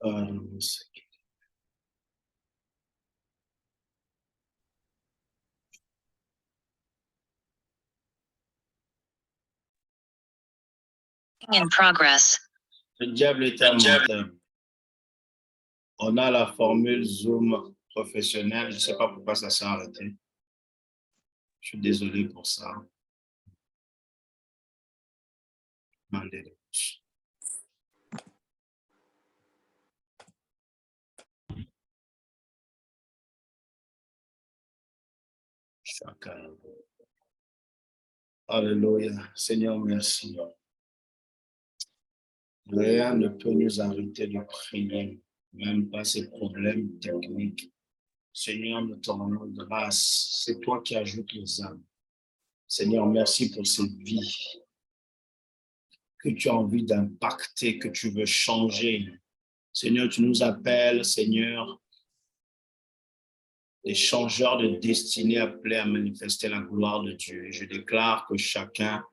In progress. Le diable est un menteur. On a la formule Zoom professionnelle. Je ne sais pas pourquoi ça s'est arrêté. Je suis désolé pour ça. Alléluia. Seigneur, merci. Rien ne peut nous arrêter de prier, même pas ces problèmes techniques. Seigneur, nous te rendons grâce. C'est toi qui ajoutes les âmes. Seigneur, merci pour cette vie que tu as envie d'impacter, que tu veux changer. Seigneur, tu nous appelles, Seigneur, des changeurs de destinée appelés à manifester la gloire de Dieu. Et je déclare que chacun,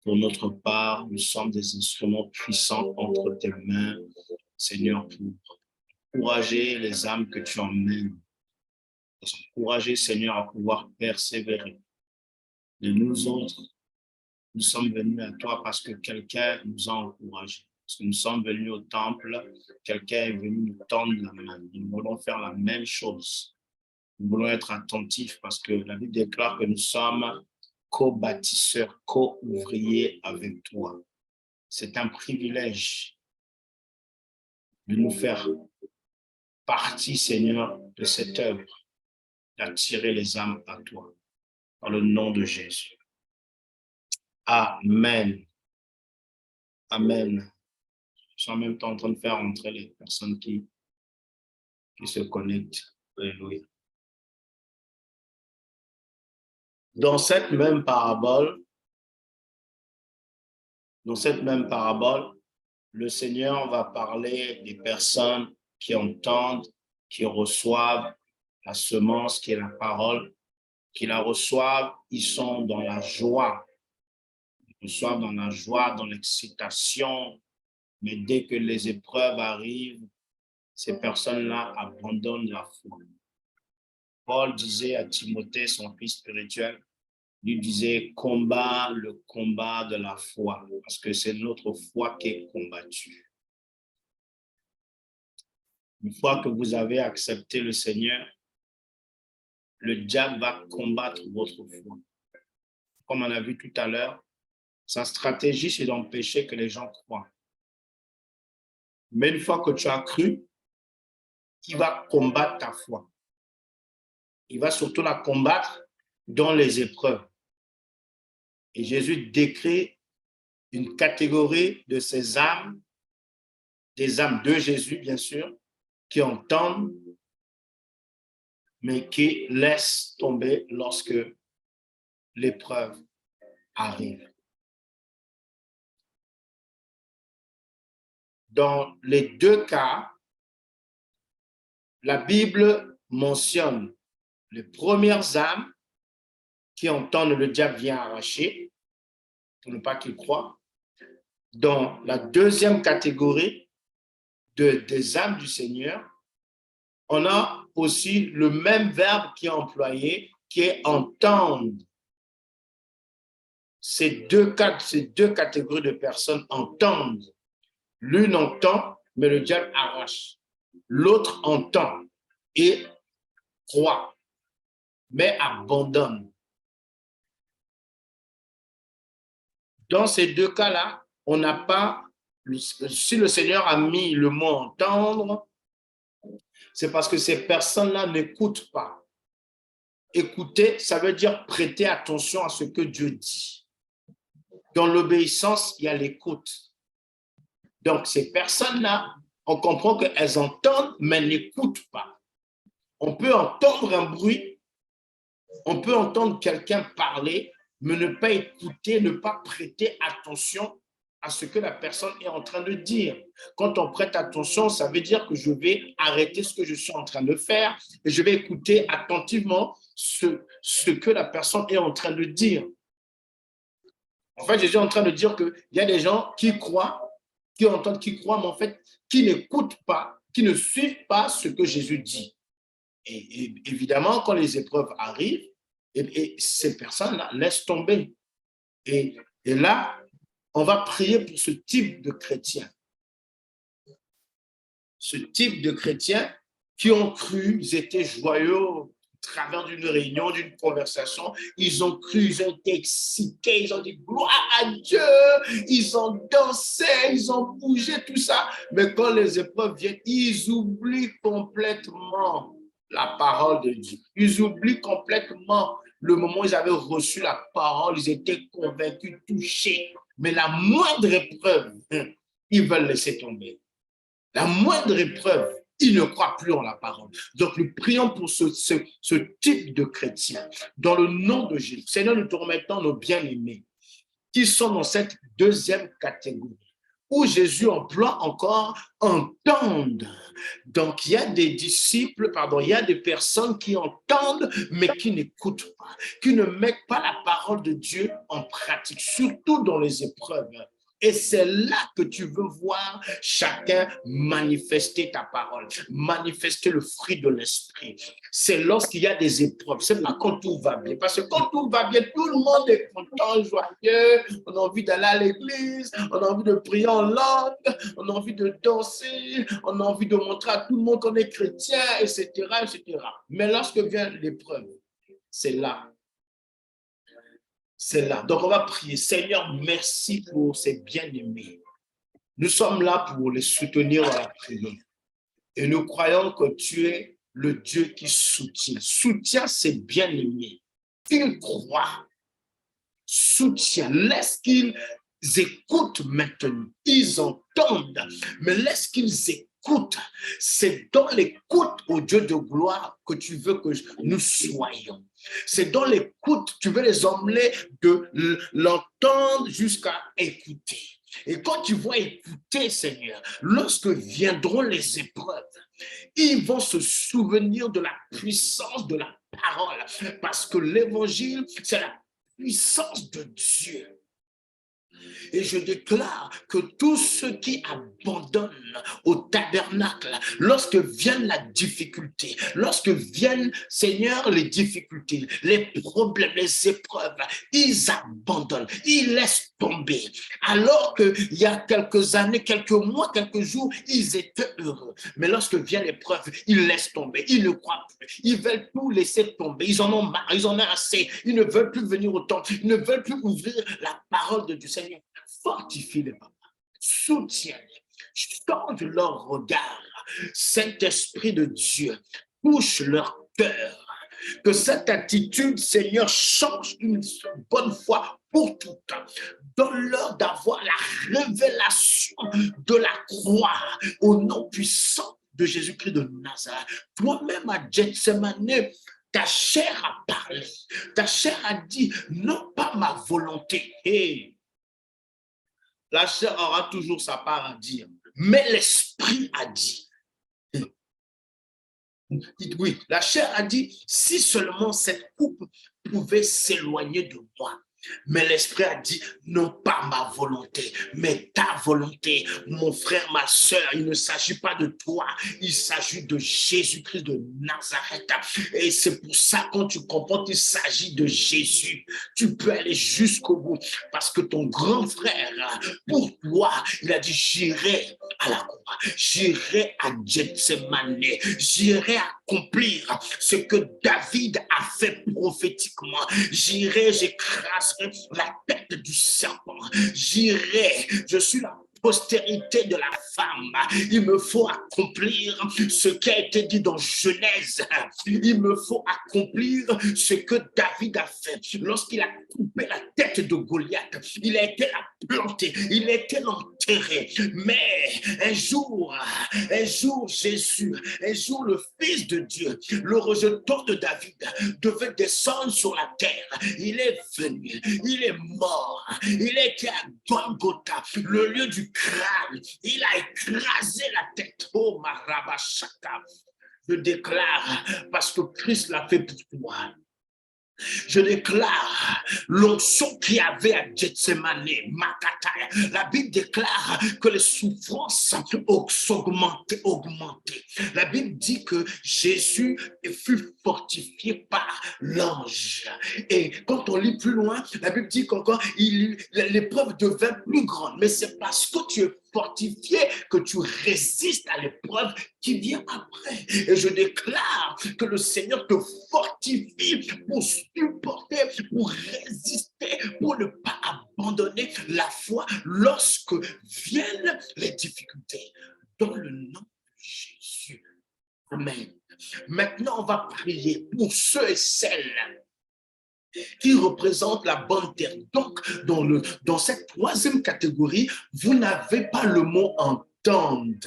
pour notre part, nous sommes des instruments puissants entre tes mains, Seigneur, pour encourager les âmes que tu emmènes. Encourager, Seigneur, à pouvoir persévérer. De nous autres, nous sommes venus à toi parce que quelqu'un nous a encouragés. Parce que nous sommes venus au temple, quelqu'un est venu nous tendre la main. Nous voulons faire la même chose. Nous voulons être attentifs parce que la Bible déclare que nous sommes co-bâtisseurs, co-ouvriers avec toi. C'est un privilège de nous faire partie, Seigneur, de cette œuvre, d'attirer les âmes à toi, dans le nom de Jésus. Amen. Amen. Je suis en même temps en train de faire entrer les personnes qui se connectent. Alléluia. Dans cette même parabole, le Seigneur va parler des personnes qui entendent, qui reçoivent la semence qui est la parole, qui la reçoivent, ils sont dans la joie. Ils reçoivent dans la joie, dans l'excitation, mais dès que les épreuves arrivent, ces personnes-là abandonnent la foi. Paul disait à Timothée, son fils spirituel, lui disait, combat le combat de la foi, parce que c'est notre foi qui est combattue. Une fois que vous avez accepté le Seigneur, le diable va combattre votre foi. Comme on a vu tout à l'heure, sa stratégie, c'est d'empêcher que les gens croient. Mais une fois que tu as cru, il va combattre ta foi. Il va surtout la combattre dans les épreuves. Et Jésus décrit une catégorie de ces âmes, des âmes de Jésus, bien sûr, qui entendent, mais qui laissent tomber lorsque l'épreuve arrive. Dans les deux cas, la Bible mentionne les premières âmes qui entendent le diable vient arracher, pour ne pas qu'ils croient. Dans la deuxième catégorie des âmes du Seigneur, on a aussi le même verbe qui est employé, qui est entendre. Ces deux catégories de personnes entendent. L'une entend, mais le diable arrache. L'autre entend et croit, mais abandonne. Dans ces deux cas-là, on n'a pas, si le Seigneur a mis le mot entendre, c'est parce que ces personnes-là n'écoutent pas. Écouter, ça veut dire prêter attention à ce que Dieu dit. Dans l'obéissance, il y a l'écoute. Donc, ces personnes-là, on comprend qu'elles entendent, mais n'écoutent pas. On peut entendre un bruit, on peut entendre quelqu'un parler, mais ne pas écouter, ne pas prêter attention à ce que la personne est en train de dire. Quand on prête attention, ça veut dire que je vais arrêter ce que je suis en train de faire et je vais écouter attentivement ce que la personne est en train de dire. En fait, Jésus est en train de dire qu'il y a des gens qui croient, qui entendent, qui croient, mais en fait, qui n'écoutent pas qui ne suivent pas ce que Jésus dit. Et évidemment, quand les épreuves arrivent, et ces personnes-là laissent tomber. Et là, on va prier pour ce type de chrétiens. Ce type de chrétiens qui ont cru, ils étaient joyeux au travers d'une réunion, d'une conversation, ils ont cru, ils ont été excités, ils ont dit gloire à Dieu, ils ont dansé, ils ont bougé, tout ça. Mais quand les épreuves viennent, ils oublient complètement la parole de Dieu. Ils oublient complètement le moment où ils avaient reçu la parole, ils étaient convaincus, touchés. Mais la moindre épreuve, ils veulent laisser tomber. La moindre épreuve, ils ne croient plus en la parole. Donc, nous prions pour ce type de chrétiens. Dans le nom de Jésus, Seigneur, nous te remettons nos bien-aimés qui sont dans cette deuxième catégorie, où Jésus emploie encore entendre. Donc, il y a des disciples, il y a des personnes qui entendent, mais qui n'écoutent pas, qui ne mettent pas la parole de Dieu en pratique, surtout dans les épreuves. Et c'est là que tu veux voir chacun manifester ta parole, manifester le fruit de l'esprit. C'est lorsqu'il y a des épreuves, c'est là quand tout va bien. Parce que quand tout va bien, tout le monde est content, joyeux, on a envie d'aller à l'église, on a envie de prier en langue, on a envie de danser, on a envie de montrer à tout le monde qu'on est chrétien, etc., etc. Mais lorsque vient l'épreuve, c'est là. C'est là. Donc, on va prier. Seigneur, merci pour ces bien-aimés. Nous sommes là pour les soutenir dans la prière. Et nous croyons que tu es le Dieu qui soutient. Soutiens ces bien-aimés. Qu'ils croient. Soutiens. Laisse qu'ils écoutent maintenant. Ils entendent. Mais laisse qu'ils écoutent. C'est dans l'écoute au Dieu de gloire que tu veux que nous soyons. C'est dans l'écoute, tu veux les emmener de l'entendre jusqu'à écouter. Et quand tu vas écouter, Seigneur, lorsque viendront les épreuves, ils vont se souvenir de la puissance de la parole. Parce que l'évangile, c'est la puissance de Dieu. Et je déclare que tous ceux qui abandonnent au tabernacle, lorsque viennent la difficulté, lorsque viennent, Seigneur, les difficultés, les problèmes, les épreuves, ils abandonnent, ils laissent tomber. Alors qu'il y a quelques années, quelques mois, quelques jours, ils étaient heureux. Mais lorsque vient l'épreuve, ils laissent tomber, ils ne croient plus, ils veulent tout laisser tomber, ils en ont marre, ils en ont assez, ils ne veulent plus venir au temple, ils ne veulent plus ouvrir la parole de Dieu. Seigneur, fortifie les papas, soutiens-les, change leur regard. Saint-Esprit de Dieu, touche leur cœur. Que cette attitude, Seigneur, change une bonne fois pour toutes. Donne-leur d'avoir la révélation de la croix au nom puissant de Jésus-Christ de Nazareth. Toi-même à Gethsemane, ta chair a parlé. Ta chair a dit, non pas ma volonté. Hey. La chair aura toujours sa part à dire, mais l'esprit a dit. Oui, la chair a dit, si seulement cette coupe pouvait s'éloigner de moi. Mais l'esprit a dit, non pas ma volonté, mais ta volonté. Mon frère, ma soeur, il ne s'agit pas de toi, il s'agit de Jésus-Christ de Nazareth. Et c'est pour ça, quand tu comprends qu'il s'agit de Jésus, tu peux aller jusqu'au bout. Parce que ton grand frère, pour toi, il a dit, j'irai à la croix, j'irai à Gethsemane, j'irai accomplir ce que David a fait prophétiquement. J'irai, j'écraserai la tête du serpent. J'irai, je suis la postérité de la femme. Il me faut accomplir ce qui a été dit dans Genèse. Il me faut accomplir ce que David a fait lorsqu'il a coupé la tête de Goliath. Il a été la planté, il a été enterré. Mais un jour, Jésus, un jour le Fils de Dieu, le rejeton de David, devait descendre sur la terre. Il est venu, il est mort, il était à Golgotha, le lieu du crâne. Il a écrasé la tête. Oh, Marabashaka. Je déclare, parce que Christ l'a fait pour toi. Je déclare l'onction qu'il y avait à Gethsemane, Makataya. La Bible déclare que les souffrances augmentaient. La Bible dit que Jésus fut fortifié par l'ange. Et quand on lit plus loin, la Bible dit qu'encore l'épreuve devint plus grande. Mais c'est parce que tu es fortifié que tu résistes à l'épreuve qui vient après. Et je déclare que le Seigneur te fortifie pour supporter, pour résister, pour ne pas abandonner la foi lorsque viennent les difficultés. Dans le nom de Jésus. Amen. Maintenant, on va prier pour ceux et celles qui représentent la bonne terre. Donc, dans cette troisième catégorie, vous n'avez pas le mot entendre.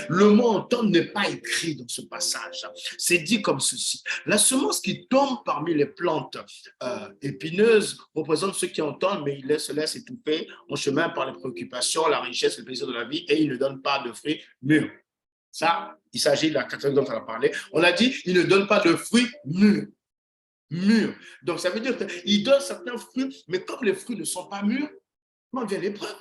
Le mot entendre n'est pas écrit dans ce passage. C'est dit comme ceci. La semence qui tombe parmi les plantes épineuses représente ceux qui entendent, mais ils se laissent étouffer en chemin par les préoccupations, la richesse, le plaisir de la vie, et ils ne donnent pas de fruits mûrs. Ça, il s'agit de la catégorie dont on a parlé. On a dit, ils ne donnent pas de fruits mûrs. Donc, ça veut dire qu'il donne certains fruits, mais comme les fruits ne sont pas mûrs, quand vient l'épreuve,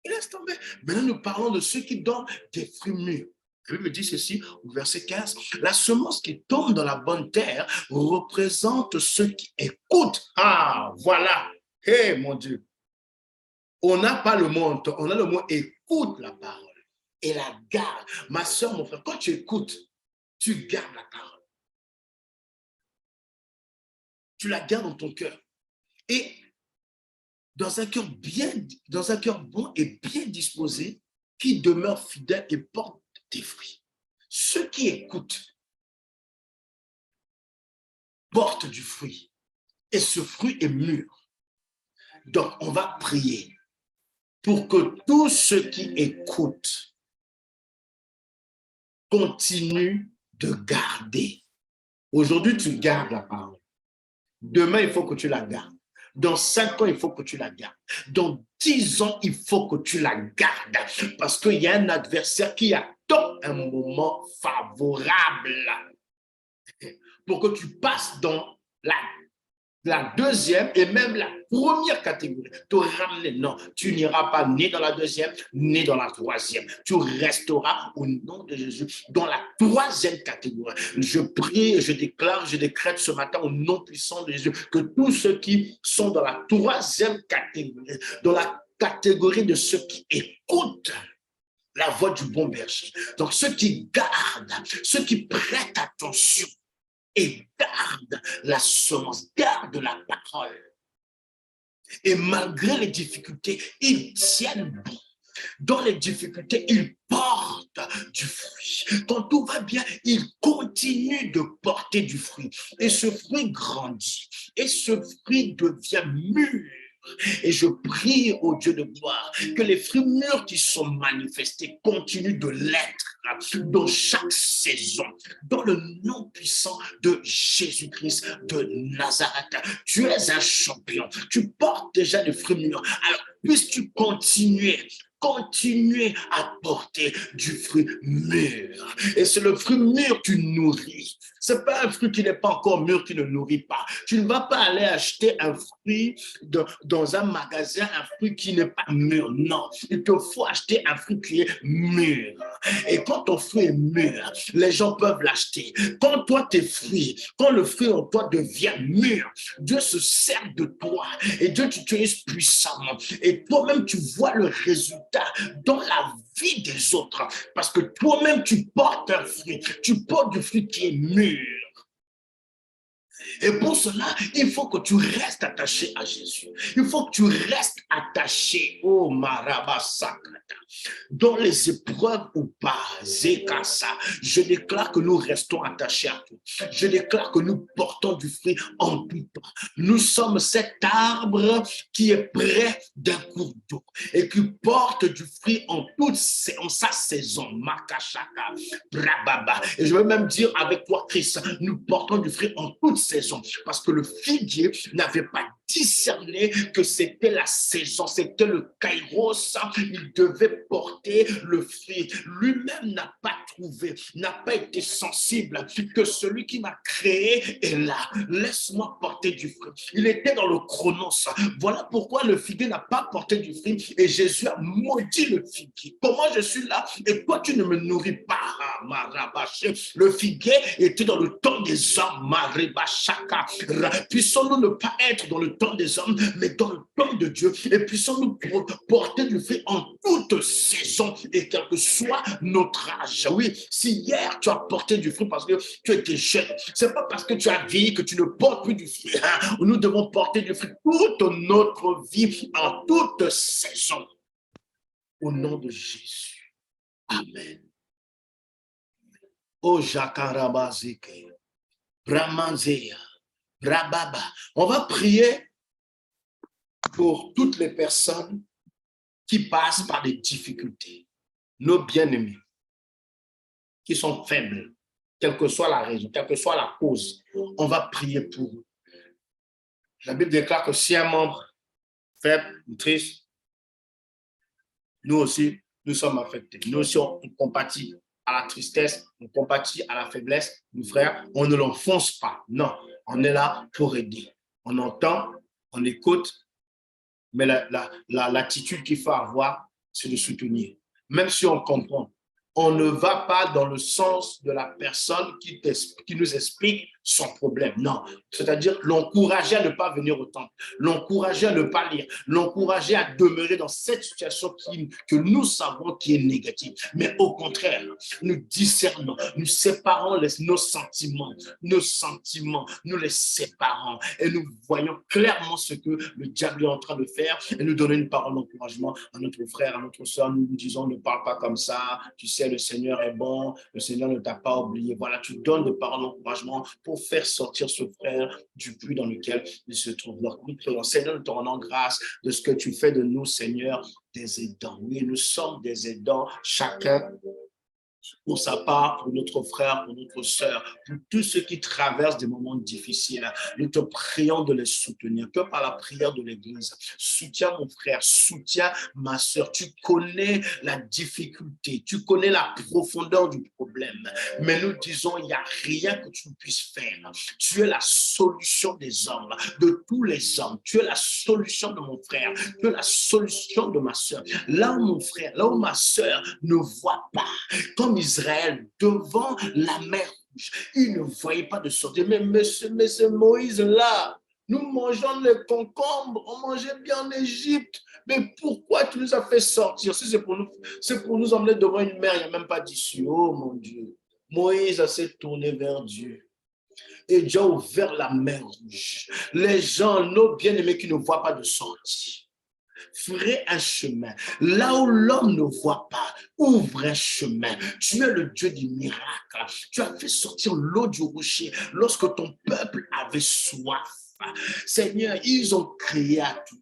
il laisse tomber. Maintenant, nous parlons de ceux qui donnent des fruits mûrs. La Bible dit ceci au verset 15. La semence qui tombe dans la bonne terre représente ceux qui écoutent. Ah, voilà. Hé, mon Dieu. On n'a pas le mot entendre, on a le mot écoute la parole et la garde. Ma soeur, mon frère, quand tu écoutes, tu gardes la parole. Tu la gardes dans ton cœur. Et dans un cœur bon et bien disposé, qui demeure fidèle et porte des fruits. Ceux qui écoutent portent du fruit. Et ce fruit est mûr. Donc, on va prier pour que tous ceux qui écoutent continuent de garder. Aujourd'hui, tu gardes la parole. Demain, il faut que tu la gardes. Dans 5 ans, il faut que tu la gardes. Dans 10 ans, il faut que tu la gardes. Parce qu'il y a un adversaire qui attend un moment favorable pour que tu passes dans la deuxième et même la première catégorie. Te ramener, non, tu n'iras pas ni dans la deuxième, ni dans la troisième. Tu resteras au nom de Jésus dans la troisième catégorie. Je prie, je déclare, je décrète ce matin au nom puissant de Jésus que tous ceux qui sont dans la troisième catégorie, dans la catégorie de ceux qui écoutent la voix du bon berger, donc ceux qui gardent, ceux qui prêtent attention, et garde la semence, garde la parole. Et malgré les difficultés, ils tiennent bon. Dans les difficultés, ils portent du fruit. Quand tout va bien, ils continuent de porter du fruit. Et ce fruit grandit. Et ce fruit devient mûr. Et je prie au Dieu de gloire que les fruits mûrs qui sont manifestés continuent de l'être dans chaque saison, dans le nom puissant de Jésus-Christ de Nazareth. Tu es un champion, tu portes déjà des fruits mûrs. Alors, puisses-tu continuer à porter du fruit mûr. Et c'est le fruit mûr que tu nourris. Ce n'est pas un fruit qui n'est pas encore mûr qui ne nourrit pas. Tu ne vas pas aller acheter un fruit dans un magasin, un fruit qui n'est pas mûr. Non, il te faut acheter un fruit qui est mûr. Et quand ton fruit est mûr, les gens peuvent l'acheter. Quand toi, tes fruits, quand le fruit en toi devient mûr, Dieu se sert de toi et Dieu t'utilise puissamment. Et toi-même, tu vois le résultat dans la vie des autres, parce que toi-même tu portes un fruit, tu portes du fruit qui est mûr. Et pour cela, il faut que tu restes attaché à Jésus. Il faut que tu restes attaché au Marabasakata. Dans les épreuves ou pas, Zekasa, je déclare que nous restons attachés à tout. Je déclare que nous portons du fruit en tout temps. Nous sommes cet arbre qui est près d'un cours d'eau et qui porte du fruit en sa saison. Makashaka, Brababa. Et je veux même dire avec toi, Christ, nous portons du fruit en toute saison parce que le figuier n'avait pas discerné que c'était la saison, c'était le kairos. Il devait porter le fruit. Lui-même n'a pas trouvé, n'a pas été sensible que celui qui m'a créé est là. Laisse-moi porter du fruit. Il était dans le chronos. Voilà pourquoi le figuier n'a pas porté du fruit et Jésus a maudit le figuier. Comment je suis là et toi tu ne me nourris pas? Le figuier était dans le temps des hommes. Puissons-nous ne pas être dans le temps des hommes, mais dans le temps de Dieu. Et puissons-nous porter du fruit en toute saison et quel que soit notre âge. Oui, si hier tu as porté du fruit parce que tu étais jeune, c'est pas parce que tu as vieilli que tu ne portes plus du fruit. Nous devons porter du fruit toute notre vie, en toute saison. Au nom de Jésus. Amen. Oh, Jakarabazike, Bramanzea, Brababa. On va prier pour toutes les personnes qui passent par des difficultés, nos bien-aimés, qui sont faibles, quelle que soit la raison, quelle que soit la cause. On va prier pour eux. La Bible déclare que si un membre faible ou triste, nous aussi, nous sommes affectés. Nous aussi, on compatit à la tristesse, on compatit à la faiblesse, nos frères, on ne l'enfonce pas. Non, on est là pour aider. On entend, on écoute, mais l'attitude qu'il faut avoir, c'est de soutenir. Même si on comprend, on ne va pas dans le sens de la personne qui nous explique son problème. Non, c'est-à-dire l'encourager à ne pas venir au temple, l'encourager à ne pas lire, l'encourager à demeurer dans cette situation que nous savons qui est négative. Mais au contraire, nous discernons, nous séparons nos sentiments, nous les séparons et nous voyons clairement ce que le diable est en train de faire et nous donnons une parole d'encouragement à notre frère, à notre soeur. Nous nous disons, ne parle pas comme ça, tu sais, le Seigneur est bon, le Seigneur ne t'a pas oublié. Voilà, tu donnes des paroles d'encouragement pour faire sortir ce frère du puits dans lequel il se trouve. Donc, nous prions, Seigneur, nous te rendons grâce de ce que tu fais de nous, Seigneur, des aidants. Oui, nous sommes des aidants, chacun pour sa part, pour notre frère, pour notre sœur, pour tous ceux qui traversent des moments difficiles. Nous te prions de les soutenir, que par la prière de l'Église. Soutiens mon frère, soutiens ma sœur. Tu connais la difficulté, tu connais la profondeur du problème. Mais nous disons, il n'y a rien que tu ne puisses faire. Tu es la solution des hommes, de tous les hommes. Tu es la solution de mon frère, tu es la solution de ma sœur. Là où mon frère, là où ma sœur ne voit pas, comme Israël devant la mer Rouge, il ne voyait pas de sortie. Mais ce Moïse-là, nous mangeons les concombres, on mangeait bien en Égypte. Mais pourquoi tu nous as fait sortir? Si c'est pour nous emmener devant une mer, il n'y a même pas d'issue. Oh mon Dieu. Moïse s'est tourné vers Dieu. Et Dieu a ouvert la mer Rouge. Les gens, nos bien-aimés qui ne voient pas de sortie, ferait un chemin. Là où l'homme ne voit pas, ouvre un chemin. Tu es le Dieu du miracle. Tu as fait sortir l'eau du rocher lorsque ton peuple avait soif. Seigneur, ils ont crié à toi.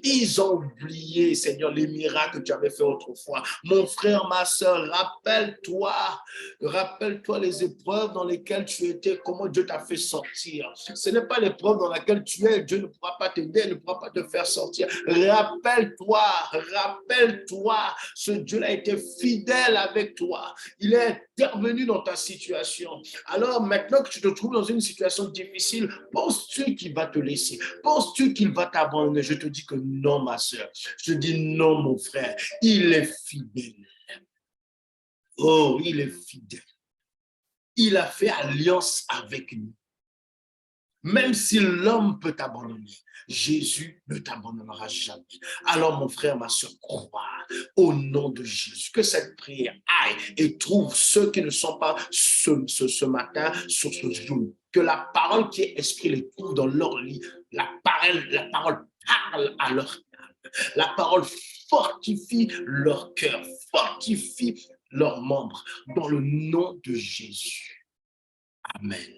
Ils ont oublié, Seigneur, les miracles que tu avais fait autrefois. Mon frère, ma soeur, rappelle-toi les épreuves dans lesquelles tu étais, comment Dieu t'a fait sortir. Ce n'est pas l'épreuve dans laquelle tu es, Dieu ne pourra pas t'aider, ne pourra pas te faire sortir. Rappelle-toi, ce Dieu a été fidèle avec toi. Il est intervenu dans ta situation. Alors maintenant que tu te trouves dans une situation difficile, penses-tu qu'il va te laisser? Penses-tu qu'il va t'abandonner? Je te dis que non, ma soeur. Je te dis non, mon frère. Il est fidèle. Oh, il est fidèle. Il a fait alliance avec nous. Même si l'homme peut t'abandonner, Jésus ne t'abandonnera jamais. Alors, mon frère, ma soeur, crois au nom de Jésus. Que cette prière aille et trouve ceux qui ne sont pas ce matin sur ce jour. Que la parole qui est esprit les trouve dans leur lit. La parole parle à leur âme. La parole fortifie leur cœur, fortifie leurs membres dans le nom de Jésus. Amen.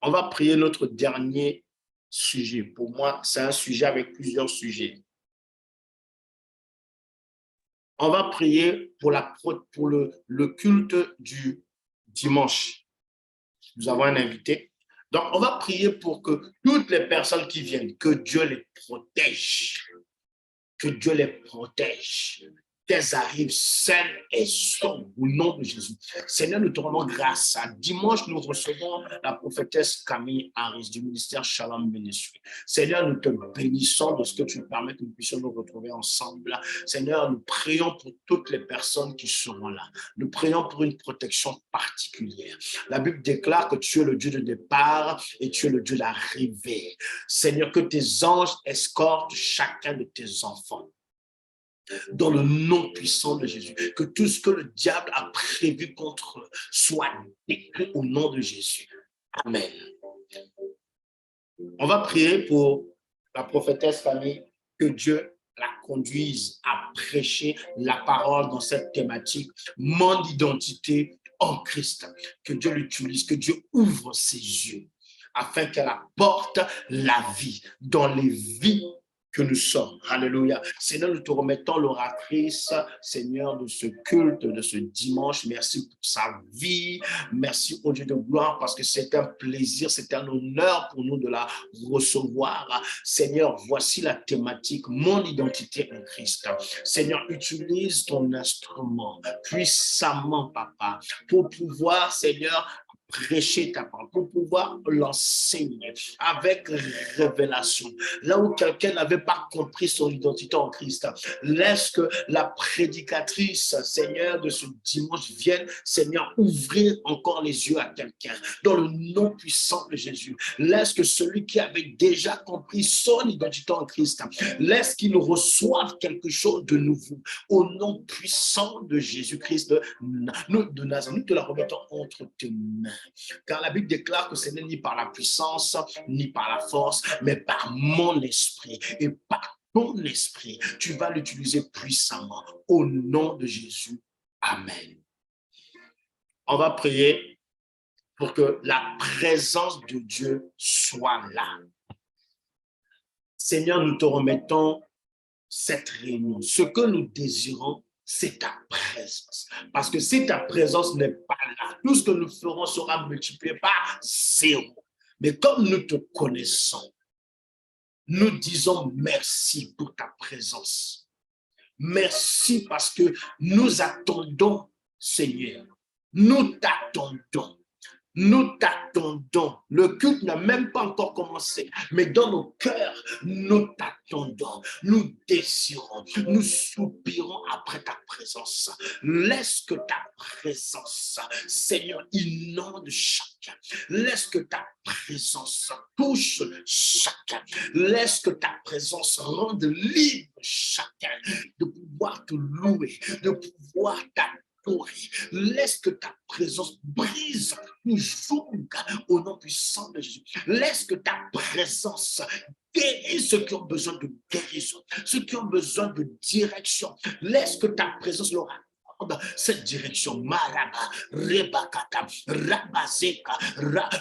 On va prier notre dernier sujet. Pour moi, c'est un sujet avec plusieurs sujets. On va prier pour le culte du dimanche. Nous avons un invité. Donc, on va prier pour que toutes les personnes qui viennent, que Dieu les protège. Que Dieu les protège. Qu'elles arrivent saines et sauves au nom de Jésus. Seigneur, nous te rendons grâce. Dimanche, nous recevons la prophétesse Camille Harris du ministère Shalom Ministry. Seigneur, nous te bénissons de ce que tu nous permets que nous puissions nous retrouver ensemble. Seigneur, nous prions pour toutes les personnes qui seront là. Nous prions pour une protection particulière. La Bible déclare que tu es le Dieu de départ et tu es le Dieu d'arrivée. Seigneur, que tes anges escortent chacun de tes enfants. Dans le nom puissant de Jésus, que tout ce que le diable a prévu contre eux soit détruit au nom de Jésus. Amen. On va prier pour la prophétesse Camille, que Dieu la conduise à prêcher la parole dans cette thématique, mon identité en Christ. Que Dieu l'utilise, que Dieu ouvre ses yeux afin qu'elle apporte la vie dans les vies que nous sommes. Alléluia. Seigneur, nous te remettons l'oratrice, Seigneur, de ce culte, de ce dimanche. Merci pour sa vie. Merci au Dieu de gloire, parce que c'est un plaisir, c'est un honneur pour nous de la recevoir. Seigneur, voici la thématique, mon identité en Christ. Seigneur, utilise ton instrument puissamment, Papa, pour pouvoir, Seigneur, prêcher ta parole, pour pouvoir l'enseigner avec révélation. Là où quelqu'un n'avait pas compris son identité en Christ, laisse que la prédicatrice, Seigneur, de ce dimanche vienne, Seigneur, ouvrir encore les yeux à quelqu'un. Dans le nom puissant de Jésus, laisse que celui qui avait déjà compris son identité en Christ, laisse qu'il reçoive quelque chose de nouveau. Au nom puissant de Jésus-Christ de Nazareth, nous te la remettons entre tes mains. Car la Bible déclare que ce n'est ni par la puissance, ni par la force, mais par mon esprit et par ton esprit. Tu vas l'utiliser puissamment au nom de Jésus. Amen. On va prier pour que la présence de Dieu soit là. Seigneur, nous te remettons cette réunion. Ce que nous désirons, c'est ta présence. Parce que si ta présence n'est pas là, tout ce que nous ferons sera multiplié par 0. Mais comme nous te connaissons, nous disons merci pour ta présence. Merci parce que nous attendons, Seigneur. Nous t'attendons. Nous t'attendons. Le culte n'a même pas encore commencé, mais dans nos cœurs, nous t'attendons. Nous désirons, nous soupirons après ta présence. Laisse que ta présence, Seigneur, inonde chacun. Laisse que ta présence touche chacun. Laisse que ta présence rende libre chacun de pouvoir te louer, de pouvoir t'adorer. Laisse que ta présence brise toujours au nom puissant de Jésus. Laisse que ta présence guérisse ceux qui ont besoin de guérison, ceux qui ont besoin de direction. Laisse que ta présence leur accorde cette direction. Maraba, Rebakata, Rabazeka.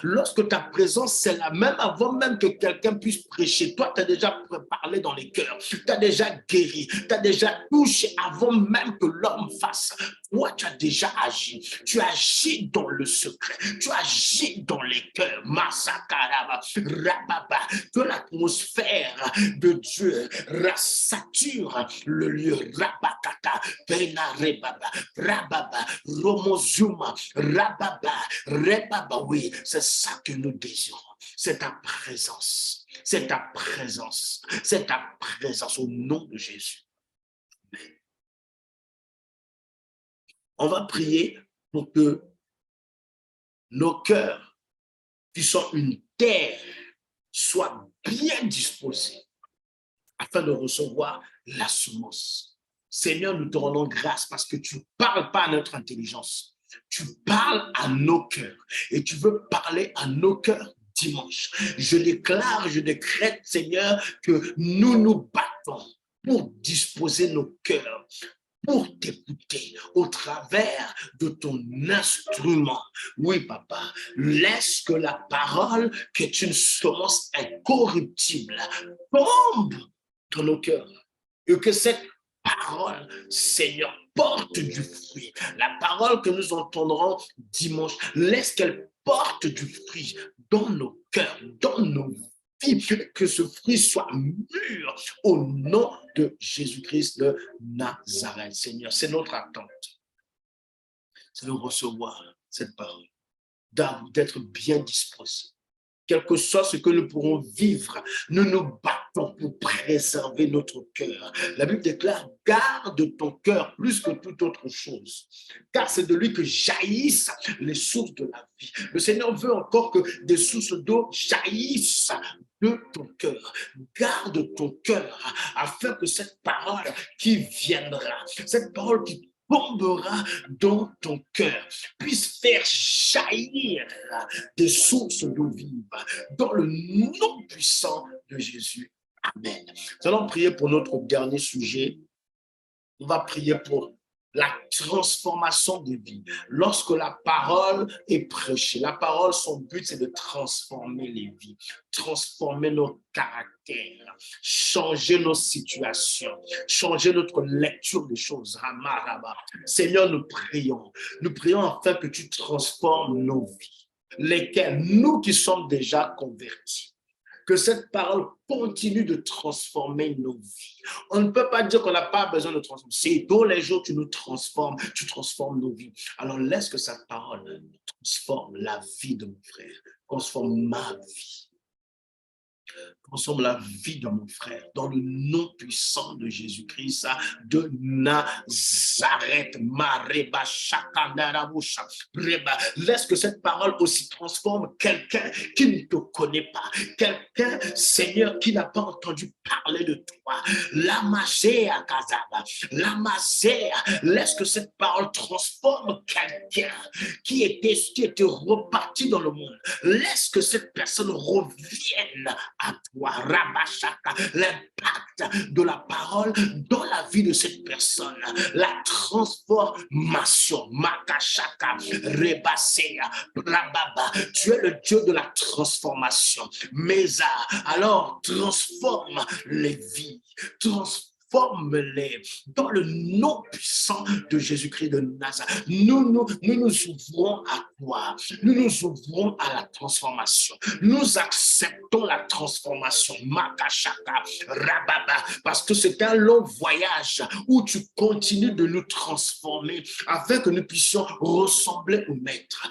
Lorsque ta présence, c'est la même avant même que quelqu'un puisse prêcher. Toi, tu as déjà parlé dans les cœurs. Tu as déjà guéri. Tu as déjà touché avant même que l'homme fasse. Toi, tu as déjà agi. Tu agis dans le secret. Tu agis dans les cœurs. Masakaraba, Rababa. Que l'atmosphère de Dieu sature le lieu. Rabakata, Penarebaba, Rababa, Romozuma, Rababa, Rebaba. Oui, c'est ça que nous désirons. C'est ta présence. C'est ta présence. C'est ta présence au nom de Jésus. On va prier pour que nos cœurs, qui sont une terre, soient bien disposés afin de recevoir la semence. Seigneur, nous te rendons grâce parce que tu ne parles pas à notre intelligence. Tu parles à nos cœurs et tu veux parler à nos cœurs dimanche. Je déclare, je décrète, Seigneur, que nous nous battons pour disposer nos cœurs, pour t'écouter au travers de ton instrument. Oui, papa, laisse que la parole, qui est une semence incorruptible, tombe dans nos cœurs et que cette parole, Seigneur, porte du fruit. La parole que nous entendrons dimanche, laisse qu'elle porte du fruit dans nos cœurs, dans nos vies, que ce fruit soit mûr au nom de Jésus-Christ de Nazareth. Seigneur, c'est notre attente. C'est de recevoir cette parole, d'être bien disposé. Quel que soit ce que nous pourrons vivre, nous nous battons pour préserver notre cœur. La Bible déclare, garde ton cœur plus que toute autre chose, car c'est de lui que jaillissent les sources de la vie. Le Seigneur veut encore que des sources d'eau jaillissent de ton cœur. Garde ton cœur afin que cette parole qui viendra, cette parole qui tombera dans ton cœur, puisse faire jaillir des sources d'eau vive dans le nom puissant de Jésus. Amen. Nous allons prier pour notre dernier sujet. On va prier pour la transformation des vies. Lorsque la parole est prêchée, la parole, son but, c'est de transformer les vies, transformer nos caractères, changer nos situations, changer notre lecture des choses. Seigneur, nous prions afin que tu transformes nos vies, lesquelles, nous qui sommes déjà convertis, que cette parole continue de transformer nos vies. On ne peut pas dire qu'on n'a pas besoin de transformer. C'est tous les jours tu nous transformes, tu transformes nos vies. Alors laisse que cette parole transforme la vie de mon frère, transforme ma vie. Transforme la vie de mon frère dans le nom puissant de Jésus-Christ de Nazareth. Laisse que cette parole aussi transforme quelqu'un qui ne te connaît pas, quelqu'un, Seigneur, qui n'a pas entendu parler de toi. Laisse que cette parole transforme quelqu'un qui était reparti dans le monde. Laisse que cette personne revienne à toi. L'impact de la parole dans la vie de cette personne, la transformation. Makashaka, Rebasea, Brababa, tu es le Dieu de la transformation. Mesa, alors transforme les vies, transforme-les dans le nom puissant de Jésus-Christ de Nazareth. Nous nous ouvrons à toi. Nous nous ouvrons à la transformation. Nous acceptons la transformation. Makashaka, Rababa, parce que c'est un long voyage où tu continues de nous transformer afin que nous puissions ressembler au Maître.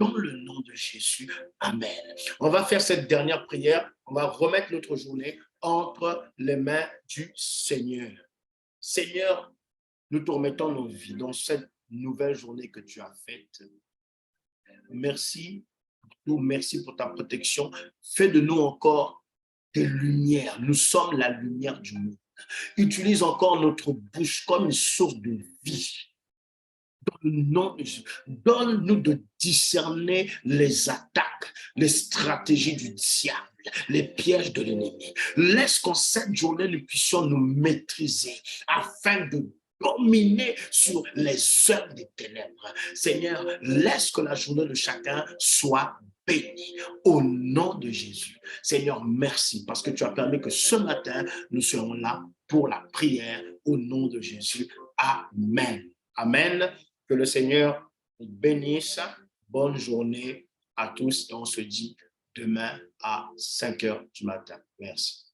Dans le nom de Jésus, Amen. On va faire cette dernière prière. On va remettre notre journée entre les mains du Seigneur. Seigneur, nous te remettons nos vies dans cette nouvelle journée que tu as faite. Merci pour ta protection. Fais de nous encore des lumières. Nous sommes la lumière du monde. Utilise encore notre bouche comme une source de vie. Dans le nom de Jésus, donne-nous de discerner les attaques, les stratégies du diable, les pièges de l'ennemi. Laisse qu'en cette journée, nous puissions nous maîtriser afin de dominer sur les œuvres des ténèbres. Seigneur, laisse que la journée de chacun soit bénie au nom de Jésus. Seigneur, merci parce que tu as permis que ce matin, nous serons là pour la prière au nom de Jésus. Amen. Amen. Que le Seigneur vous bénisse. Bonne journée à tous et on se dit demain à 5 heures du matin. Merci.